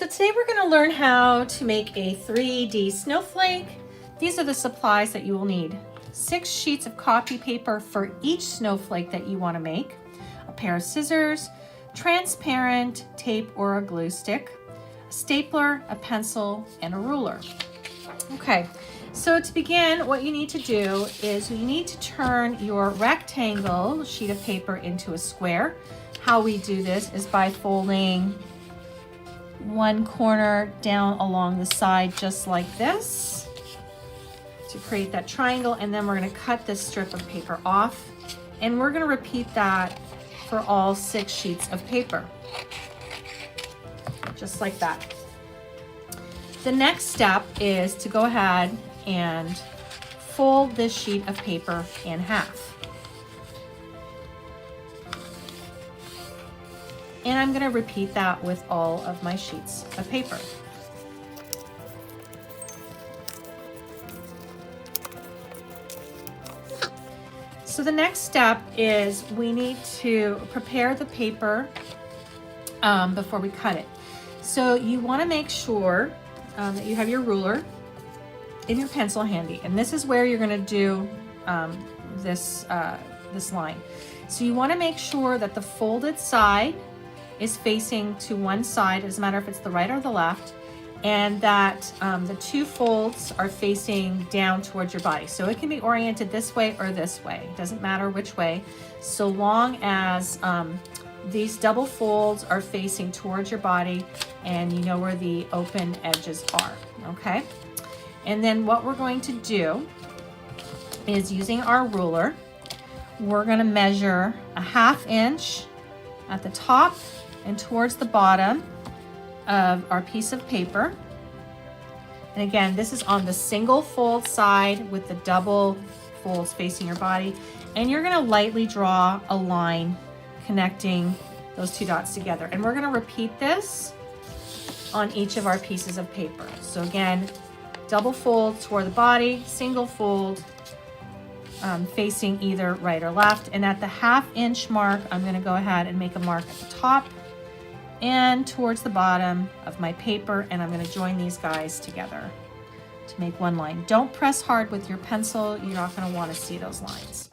So today we're going to learn how to make a 3D snowflake. These are the supplies that you will need. 6 sheets of copy paper for each snowflake that you want to make, a pair of scissors, transparent tape or a glue stick, a stapler, a pencil, and a ruler. Okay, so to begin, what you need to do is you need to turn your rectangle sheet of paper into a square. How we do this is by folding one corner down along the side just like this to create that triangle, and then we're going to cut this strip of paper off, and we're going to repeat that for all 6 sheets of paper, just like that. The next step is to go ahead and fold this sheet of paper in half. And I'm going to repeat that with all of my sheets of paper. So the next step is we need to prepare the paper before we cut it. So you want to make sure that you have your ruler and your pencil handy, and this is where you're going to do this line. So you want to make sure that the folded side is facing to one side, it doesn't matter if it's the right or the left, and that the 2 folds are facing down towards your body. So it can be oriented this way or this way, it doesn't matter which way, so long as these double folds are facing towards your body and you know where the open edges are, okay? And then what we're going to do is, using our ruler, we're gonna measure a 1/2 inch at the top and towards the bottom of our piece of paper. And again, this is on the single fold side with the double folds facing your body. And you're gonna lightly draw a line connecting those 2 dots together. And we're gonna repeat this on each of our pieces of paper. So again, double fold toward the body, single fold facing either right or left. And at the 1/2 inch mark, I'm gonna go ahead and make a mark at the top and towards the bottom of my paper, and I'm going to join these guys together to make one line. Don't press hard with your pencil, you're not going to want to see those lines.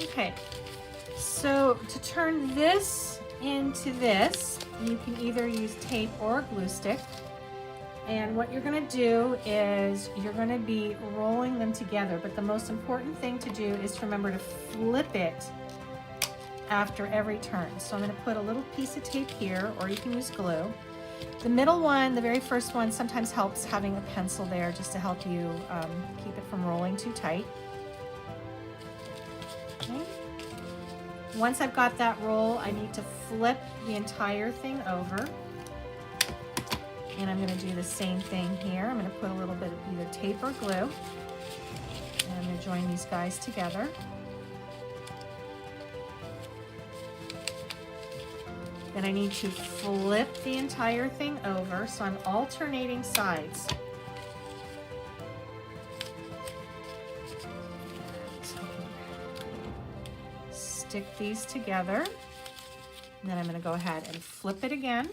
Okay, so to turn this into this, you can either use tape or a glue stick. And what you're going to do is you're going to be rolling them together, but the most important thing to do is to remember to flip it after every turn. So I'm going to put a little piece of tape here, or you can use glue. The middle one, the very first one, sometimes helps having a pencil there just to help you keep it from rolling too tight. Okay. Once I've got that roll, I need to flip the entire thing over. And I'm going to do the same thing here. I'm going to put a little bit of either tape or glue. And I'm going to join these guys together. Then I need to flip the entire thing over, so I'm alternating sides. Stick these together. And then I'm going to go ahead and flip it again.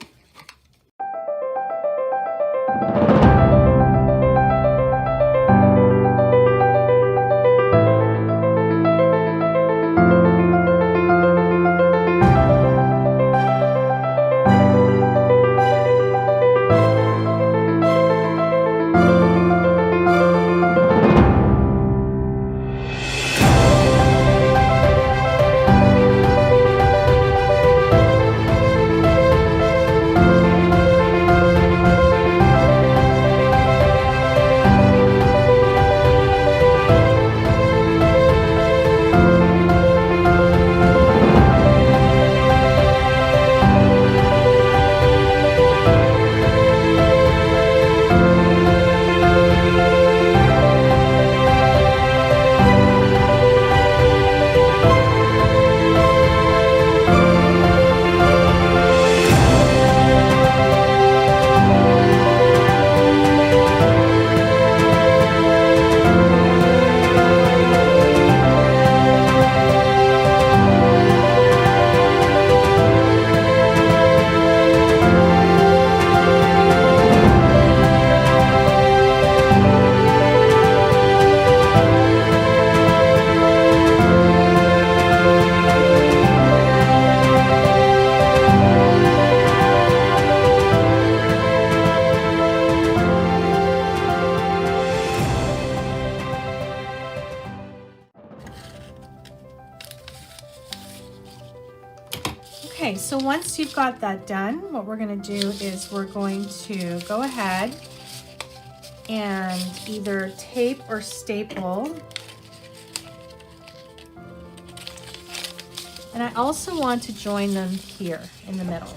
Okay, so once you've got that done, what we're going to do is we're going to go ahead and either tape or staple. And I also want to join them here in the middle.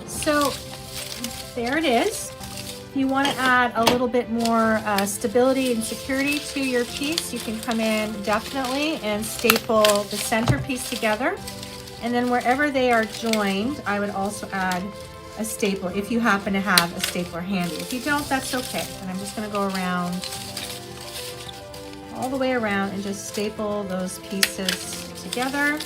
So there it is. If you want to add a little bit more stability and security to your piece, you can come in definitely and staple the center piece together. And then wherever they are joined, I would also add a staple if you happen to have a stapler handy. If you don't, that's okay. And I'm just going to go around, all the way around, and just staple those pieces together.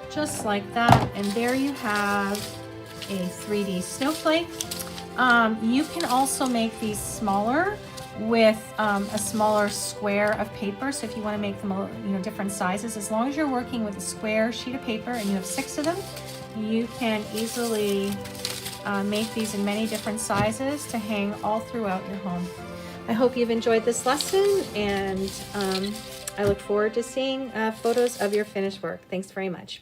Just like that, and there you have a 3D snowflake. You can also make these smaller with a smaller square of paper. So if you want to make them, different sizes, as long as you're working with a square sheet of paper and you have 6 of them, you can easily make these in many different sizes to hang all throughout your home. I hope you've enjoyed this lesson, and I look forward to seeing photos of your finished work. Thanks very much.